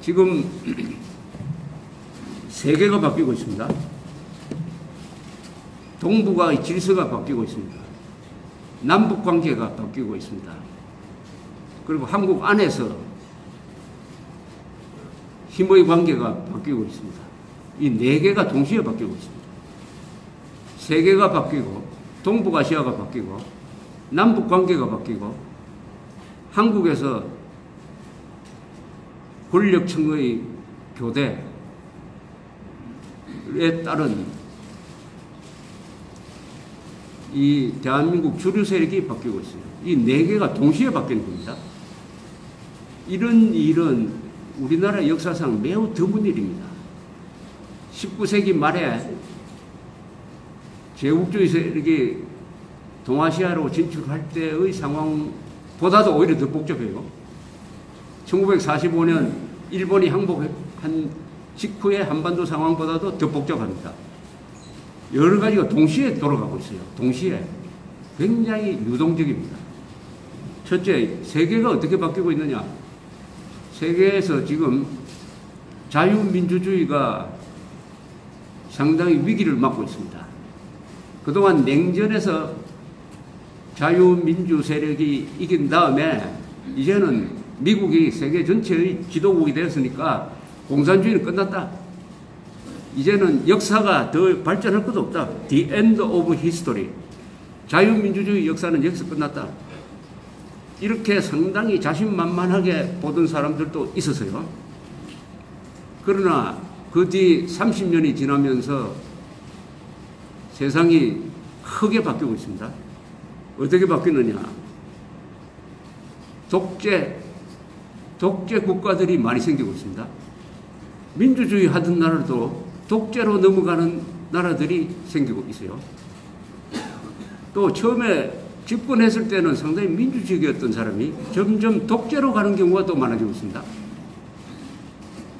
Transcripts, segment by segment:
지금 세계가 바뀌고 있습니다. 동북아의 질서가 바뀌고 있습니다. 남북 관계가 바뀌고 있습니다. 그리고 한국 안에서 힘의 관계가 바뀌고 있습니다. 이 네 개가 동시에 바뀌고 있습니다. 세계가 바뀌고 동북아시아가 바뀌고 남북 관계가 바뀌고 한국에서 권력층의 교대에 따른 이 대한민국 주류 세력이 바뀌고 있어요. 이 네 개가 동시에 바뀌는 겁니다. 이런 일은 우리나라 역사상 매우 드문 일입니다. 19세기 말에 제국주의 세력이 동아시아로 진출할 때의 상황보다도 오히려 더 복잡해요. 1945년 일본이 항복한 직후의 한반도 상황보다도 더 복잡합니다. 여러 가지가 동시에 돌아가고 있어요. 동시에. 굉장히 유동적입니다. 첫째, 세계가 어떻게 바뀌고 있느냐. 세계에서 지금 자유민주주의가 상당히 위기를 맞고 있습니다. 그동안 냉전에서 자유민주 세력이 이긴 다음에 이제는 미국이 세계 전체의 지도국이 되었으니까 공산주의는 끝났다. 이제는 역사가 더 발전할 것도 없다. The end of history. 자유민주주의 역사는 여기서 끝났다. 이렇게 상당히 자신만만하게 보던 사람들도 있었어요. 그러나 그 뒤 30년이 지나면서 세상이 크게 바뀌고 있습니다. 어떻게 바뀌느냐. 독재 국가들이 많이 생기고 있습니다. 민주주의 하던 나라도 독재로 넘어가는 나라들이 생기고 있어요. 또 처음에 집권했을 때는 상당히 민주주의였던 사람이 점점 독재로 가는 경우가 또 많아지고 있습니다.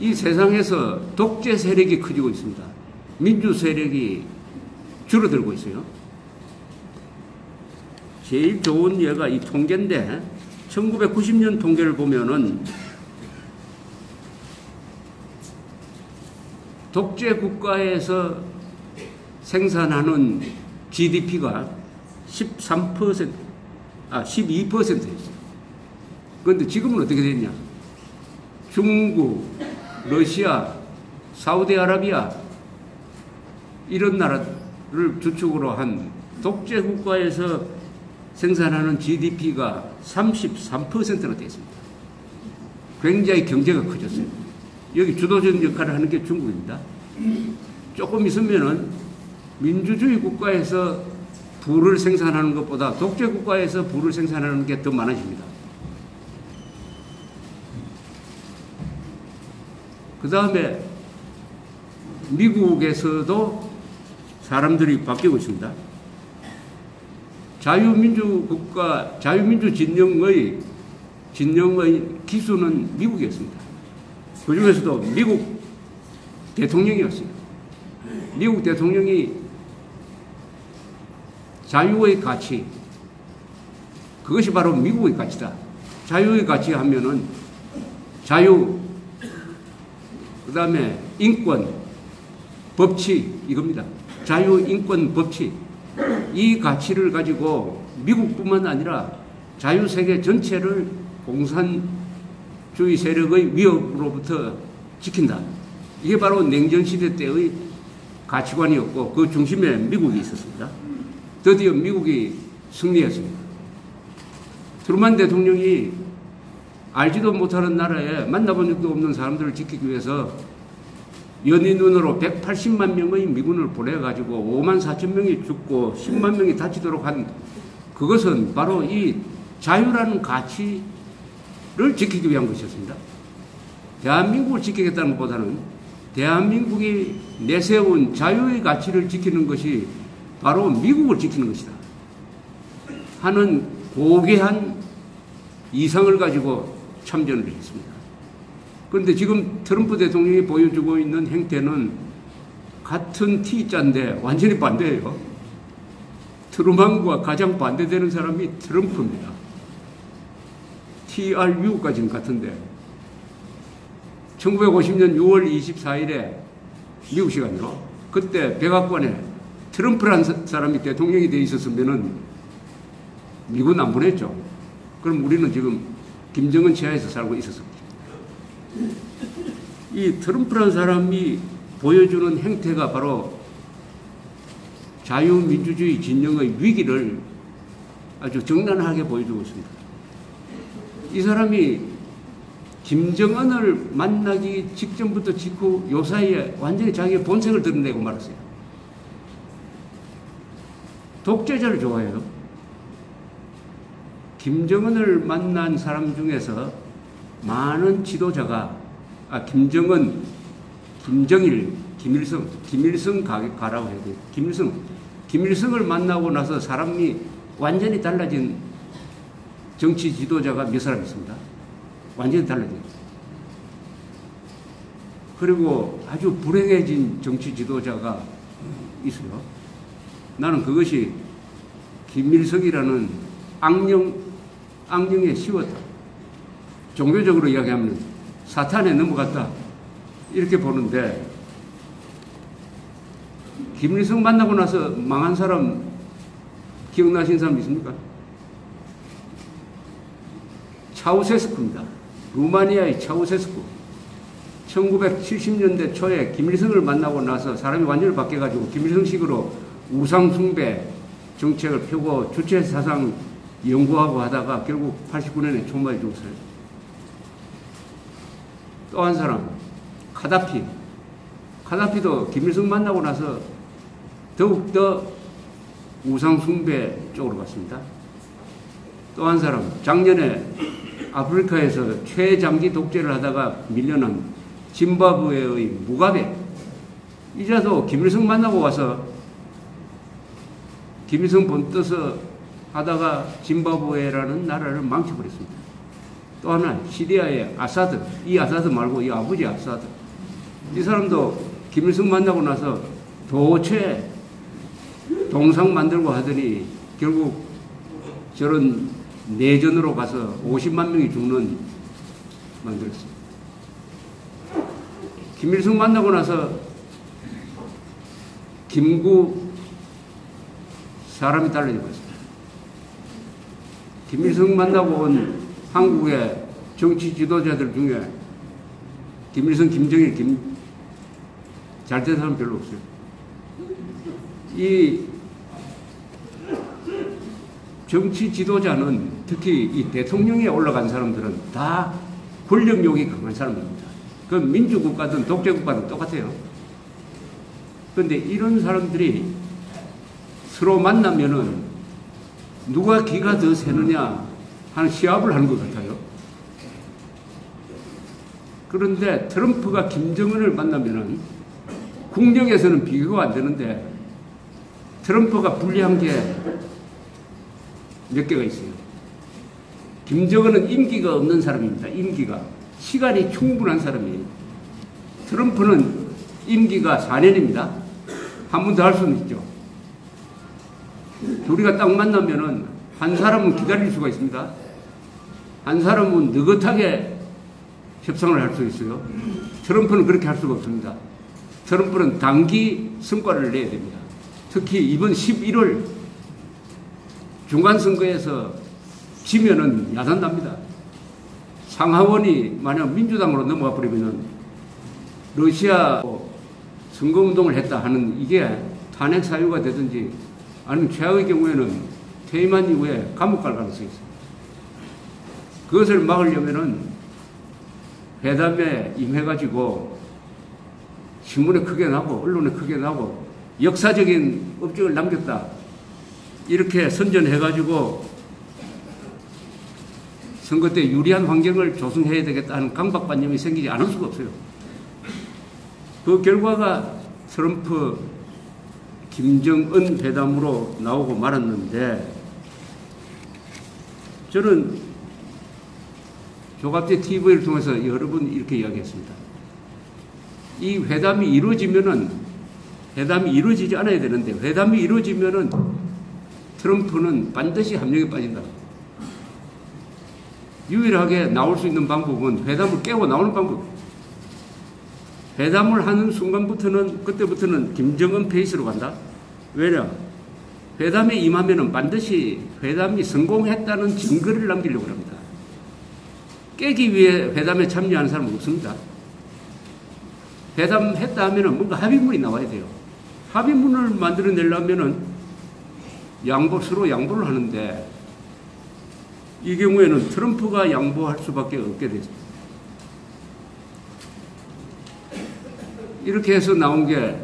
이 세상에서 독재 세력이 커지고 있습니다. 민주 세력이 줄어들고 있어요. 제일 좋은 예가 이 통계인데 1990년 통계를 보면은 독재 국가에서 생산하는 GDP가 12%였어요. 그런데 지금은 어떻게 됐냐? 중국, 러시아, 사우디아라비아 이런 나라를 주축으로 한 독재 국가에서 생산하는 GDP가 33%나 됐습니다. 굉장히 경제가 커졌어요. 여기 주도적 역할을 하는 게 중국입니다. 조금 있으면은 민주주의 국가에서 부를 생산하는 것보다 독재 국가에서 부를 생산하는 게 더 많아집니다. 그 다음에 미국에서도 사람들이 바뀌고 있습니다. 자유민주 국가, 자유민주 진영의 기수는 미국이었습니다. 그 중에서도 미국 대통령이었어요. 미국 대통령이 자유의 가치, 그것이 바로 미국의 가치다. 자유의 가치 하면은 자유, 그 다음에 인권, 법치, 이겁니다. 자유, 인권, 법치. 이 가치를 가지고 미국뿐만 아니라 자유세계 전체를 공산주의 세력의 위협으로부터 지킨다. 이게 바로 냉전시대 때의 가치관이었고 그 중심에 미국이 있었습니다. 드디어 미국이 승리했습니다. 트루만 대통령이 알지도 못하는 나라에 만나본 적도 없는 사람들을 지키기 위해서 연인원으로 180만 명의 미군을 보내가지고 5만 4천 명이 죽고 10만 명이 다치도록 한 그것은 바로 이 자유라는 가치를 지키기 위한 것이었습니다. 대한민국을 지키겠다는 것보다는 대한민국이 내세운 자유의 가치를 지키는 것이 바로 미국을 지키는 것이다 하는 고귀한 이상을 가지고 참전을 했습니다. 그런데 지금 트럼프 대통령이 보여주고 있는 행태는 같은 T자인데 완전히 반대예요. 트루만과 가장 반대되는 사람이 트럼프입니다. TRU까지는 같은데 1950년 6월 24일에 미국 시간으로 그때 백악관에 트럼프라는 사람이 대통령이 돼 있었으면은 미국은 안 보냈죠. 그럼 우리는 지금 김정은 지하에서 살고 있었습니다. 이 트럼프라는 사람이 보여주는 행태가 바로 자유민주주의 진영의 위기를 아주 적나라하게 보여주고 있습니다. 이 사람이 김정은을 만나기 직전부터 직후 요 사이에 완전히 자기의 본색을 드러내고 말았어요. 독재자를 좋아해요. 김정은을 만난 사람 중에서 많은 지도자가 김정은, 김정일, 김일성 가라고 해야 돼요. 김일성을 만나고 나서 사람이 완전히 달라진 정치 지도자가 몇 사람 있습니다. 완전히 달라진. 그리고 아주 불행해진 정치 지도자가 있어요. 나는 그것이 김일성이라는 악령에 씌웠다. 종교적으로 이야기하면 사탄에 넘어갔다. 이렇게 보는데, 김일성 만나고 나서 망한 사람 기억나시는 사람 있습니까? 차우세스쿠입니다. 루마니아의 차우세스쿠. 1970년대 초에 김일성을 만나고 나서 사람이 완전히 바뀌어가지고 김일성식으로 우상숭배 정책을 펴고 주체사상 연구하고 하다가 결국 89년에 총맞아 죽었어요. 또 한 사람, 카다피. 카다피도 김일성 만나고 나서 더욱더 우상숭배 쪽으로 갔습니다. 또 한 사람, 작년에 아프리카에서 최장기 독재를 하다가 밀려난 짐바브웨의 무가베. 이자도 김일성 만나고 와서 김일성 본떠서 하다가 짐바브웨라는 나라를 망쳐버렸습니다. 또 하나, 시리아의 아사드. 이 아사드 말고 이 아버지 아사드. 이 사람도 김일성 만나고 나서 도체 동상 만들고 하더니 결국 저런 내전으로 가서 50만 명이 죽는 만들었어요. 김일성 만나고 나서 김구 사람이 달라져 버렸습니다. 김일성 만나고 온 한국의 정치 지도자들 중에 김일성, 김정일, 잘된 사람 별로 없어요. 이 정치 지도자는 특히 이 대통령에 올라간 사람들은 다 권력욕이 강한 사람입니다. 그 민주국가든 독재국가든 똑같아요. 그런데 이런 사람들이 서로 만나면은 누가 기가 더 세느냐 하는 시합을 하는 것 같아요. 그런데 트럼프가 김정은을 만나면은 국력에서는 비교가 안 되는데 트럼프가 불리한 게 몇 개가 있어요. 김정은은 임기가 없는 사람입니다. 임기가. 시간이 충분한 사람이에요. 트럼프는 임기가 4년입니다. 한 번 더 할 수는 있죠. 둘이가 딱 만나면은 한 사람은 기다릴 수가 있습니다. 한 사람은 느긋하게 협상을 할 수 있어요. 트럼프는 그렇게 할 수가 없습니다. 트럼프는 단기 성과를 내야 됩니다. 특히 이번 11월 중간선거에서 지면은 야단납니다. 상하원이 만약 민주당으로 넘어가 버리면은 러시아 선거운동을 했다 하는 이게 탄핵 사유가 되든지 아니면 최악의 경우에는 퇴임한 이후에 감옥 갈 가능성이 있습니다. 그것을 막으려면은 회담에 임해가지고 신문에 크게 나고 언론에 크게 나고 역사적인 업적을 남겼다. 이렇게 선전해가지고 선거 때 유리한 환경을 조성해야 되겠다 하는 강박관념이 생기지 않을 수가 없어요. 그 결과가 트럼프, 김정은 회담으로 나오고 말았는데 저는 조갑제 TV를 통해서 여러 번 이렇게 이야기했습니다. 이 회담이 이루어지지 않아야 되는데 회담이 이루어지면은 트럼프는 반드시 함정에 빠진다. 유일하게 나올 수 있는 방법은 회담을 깨고 나오는 방법. 회담을 하는 순간부터는, 그때부터는 김정은 페이스로 간다. 왜냐? 회담에 임하면은 반드시 회담이 성공했다는 증거를 남기려고 합니다. 깨기 위해 회담에 참여하는 사람은 없습니다. 회담했다 하면은 뭔가 합의문이 나와야 돼요. 합의문을 만들어내려면은 서로 양보를 하는데, 이 경우에는 트럼프가 양보할 수밖에 없게 됐습니다. 이렇게 해서 나온 게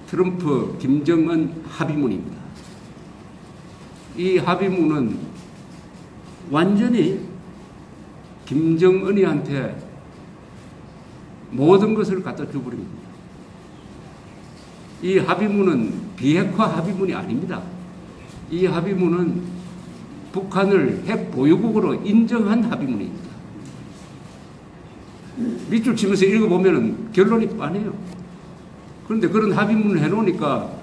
트럼프 김정은 합의문입니다. 이 합의문은 완전히 김정은이한테 모든 것을 갖다 줘버립니다. 이 합의문은 비핵화 합의문이 아닙니다. 이 합의문은 북한을 핵 보유국으로 인정한 합의문입니다. 밑줄 치면서 읽어보면 결론이 뻔해요. 그런데 그런 합의문을 해놓으니까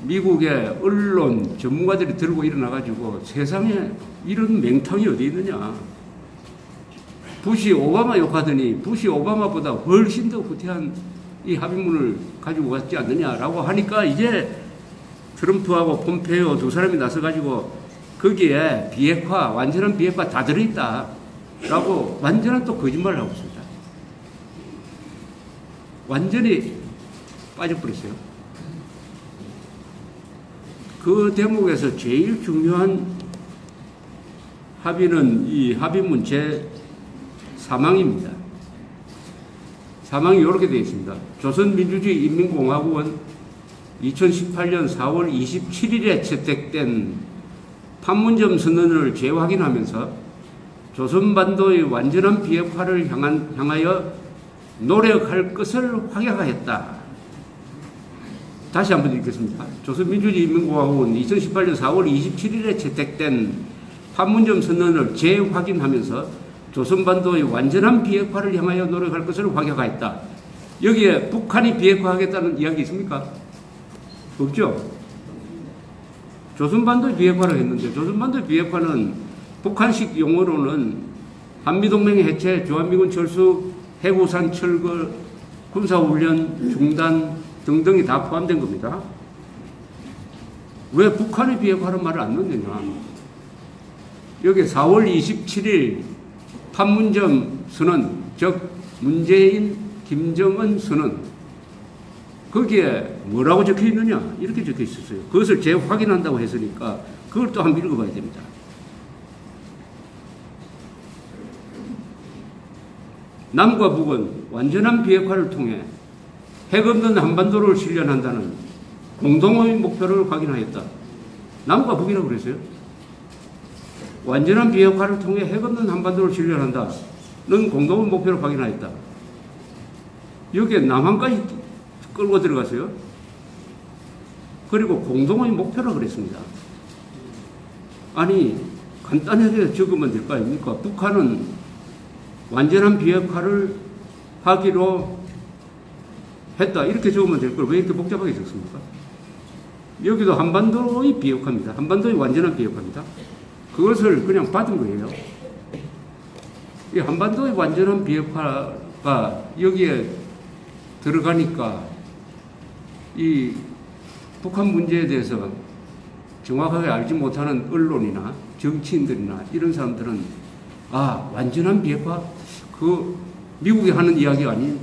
미국의 언론 전문가들이 들고 일어나가지고 세상에 이런 맹탕이 어디 있느냐. 부시 오바마 욕하더니 부시 오바마보다 훨씬 더 후퇴한 이 합의문을 가지고 왔지 않느냐라고 하니까 이제 트럼프하고 폼페이오 두 사람이 나서가지고 거기에 비핵화, 완전한 비핵화 다 들어있다 라고 완전한 또 거짓말을 하고 있습니다. 완전히 빠져버렸어요. 그 대목에서 제일 중요한 합의는 이 합의문 제3항입니다. 3항이 이렇게 되어 있습니다. 조선민주주의 인민공화국은 2018년 4월 27일에 채택된 판문점 선언을 재확인하면서 조선반도의 완전한 비핵화를 향하여 노력할 것을 확약하였다. 다시 한번 읽겠습니다. 조선민주주의 인민공화국은 2018년 4월 27일에 채택된 판문점 선언을 재확인하면서 조선반도의 완전한 비핵화를 향하여 노력할 것을 확약하였다. 여기에 북한이 비핵화하겠다는 이야기 있습니까? 없죠? 조선반도의 비핵화를 했는데, 조선반도의 비핵화는 북한식 용어로는 한미동맹의 해체, 주한미군 철수, 해구산 철거, 군사훈련 중단 등등이 다 포함된 겁니다. 왜 북한의 비핵화라는 말을 안 넣느냐? 여기 4월 27일 판문점 선언, 즉 문재인, 김정은 선언, 거기에 뭐라고 적혀 있느냐? 이렇게 적혀 있었어요. 그것을 재확인한다고 했으니까 그걸 또 한번 읽어봐야 됩니다. 남과 북은 완전한 비핵화를 통해 핵 없는 한반도를 실현한다는 공동의 목표를 확인하였다. 남과 북이라고 그랬어요. 완전한 비핵화를 통해 핵 없는 한반도를 실현한다는 공동의 목표를 확인하였다. 여기에 남한까지 끌고 들어갔어요. 그리고 공동의 목표라고 그랬습니다. 아니, 간단하게 적으면 될 거 아닙니까? 북한은 완전한 비핵화를 하기로 했다. 이렇게 적으면 될 걸 왜 이렇게 복잡하게 적습니까? 여기도 한반도의 비핵화입니다. 한반도의 완전한 비핵화입니다. 그것을 그냥 받은 거예요. 이 한반도의 완전한 비핵화가 여기에 들어가니까 이 북한 문제에 대해서 정확하게 알지 못하는 언론이나 정치인들이나 이런 사람들은 아, 완전한 비핵화? 그 미국이 하는 이야기가 아닌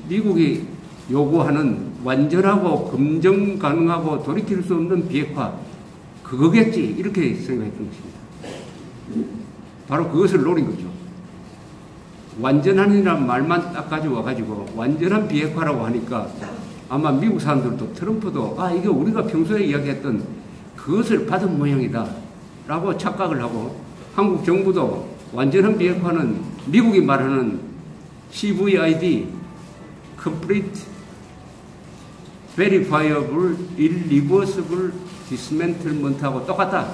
미국이 요구하는 완전하고 검증 가능하고 돌이킬 수 없는 비핵화, 그거겠지, 이렇게 생각했던 것입니다. 바로 그것을 노린 거죠. 완전한이라는 말만 딱 가져와가지고 완전한 비핵화라고 하니까 아마 미국 사람들도 트럼프도 아, 이게 우리가 평소에 이야기했던 그것을 받은 모양이다 라고 착각을 하고, 한국 정부도 완전한 비핵화는 미국이 말하는 CVID, Complete Verifiable Irreversible Dismantlement하고 똑같다.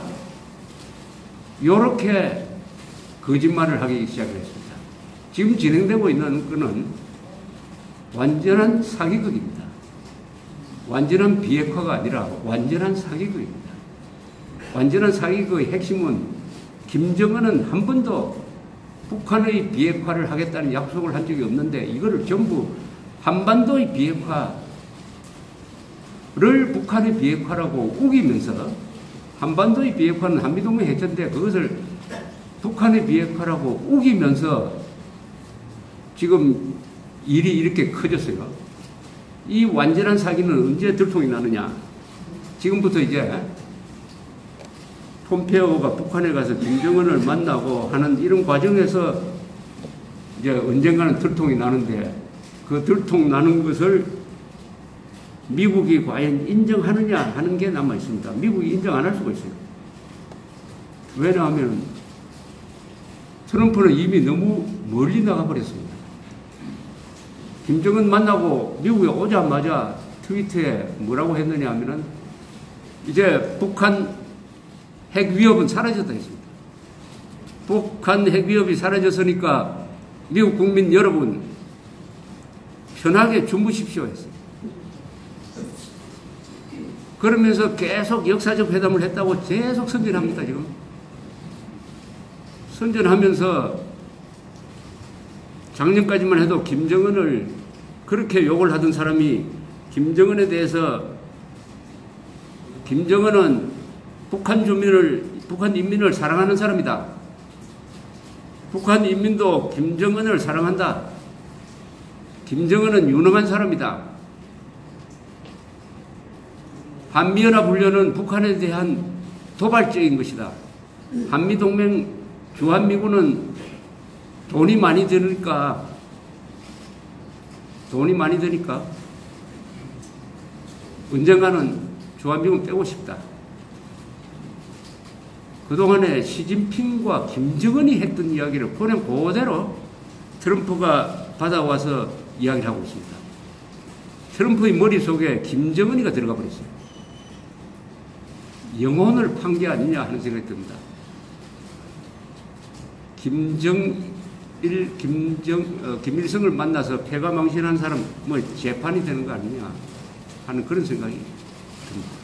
이렇게 거짓말을 하기 시작했습니다. 지금 진행되고 있는 것은 완전한 사기극입니다. 완전한 비핵화가 아니라 완전한 사기극입니다. 완전한 사기극의 핵심은 김정은은 한 번도 북한의 비핵화를 하겠다는 약속을 한 적이 없는데 이거를 전부 한반도의 비핵화를 북한의 비핵화라고 우기면서 한반도의 비핵화는 한미동맹 해체인데 그것을 북한의 비핵화라고 우기면서 지금 일이 이렇게 커졌어요. 이 완전한 사기는 언제 들통이 나느냐. 지금부터 이제 폼페오가 북한에 가서 김정은을 만나고 하는 이런 과정에서 이제 언젠가는 들통이 나는데 그 들통 나는 것을 미국이 과연 인정하느냐 하는 게 남아 있습니다. 미국이 인정 안 할 수가 있어요. 왜냐하면 트럼프는 이미 너무 멀리 나가버렸습니다. 김정은 만나고 미국에 오자마자 트위터에 뭐라고 했느냐 하면은 이제 북한 핵 위협은 사라졌다 했습니다. 북한 핵 위협이 사라졌으니까 미국 국민 여러분 편하게 주무십시오 했어요. 그러면서 계속 역사적 회담을 했다고 계속 선전합니다, 지금. 선전하면서 작년까지만 해도 김정은을 그렇게 욕을 하던 사람이 김정은에 대해서 김정은은 북한 인민을 사랑하는 사람이다. 북한 인민도 김정은을 사랑한다. 김정은은 유능한 사람이다. 한미연합훈련은 북한에 대한 도발적인 것이다. 한미동맹 주한미군은 돈이 많이 드니까 언젠가는 주한미군 빼고 싶다. 그동안에 시진핑과 김정은이 했던 이야기를 그냥 그대로 트럼프가 받아와서 이야기를 하고 있습니다. 트럼프의 머릿속에 김정은이가 들어가 버렸어요. 영혼을 판 게 아니냐 하는 생각이 듭니다. 김일성을 만나서 패가 망신한 사람 뭐 재판이 되는 거 아니냐 하는 그런 생각이 듭니다.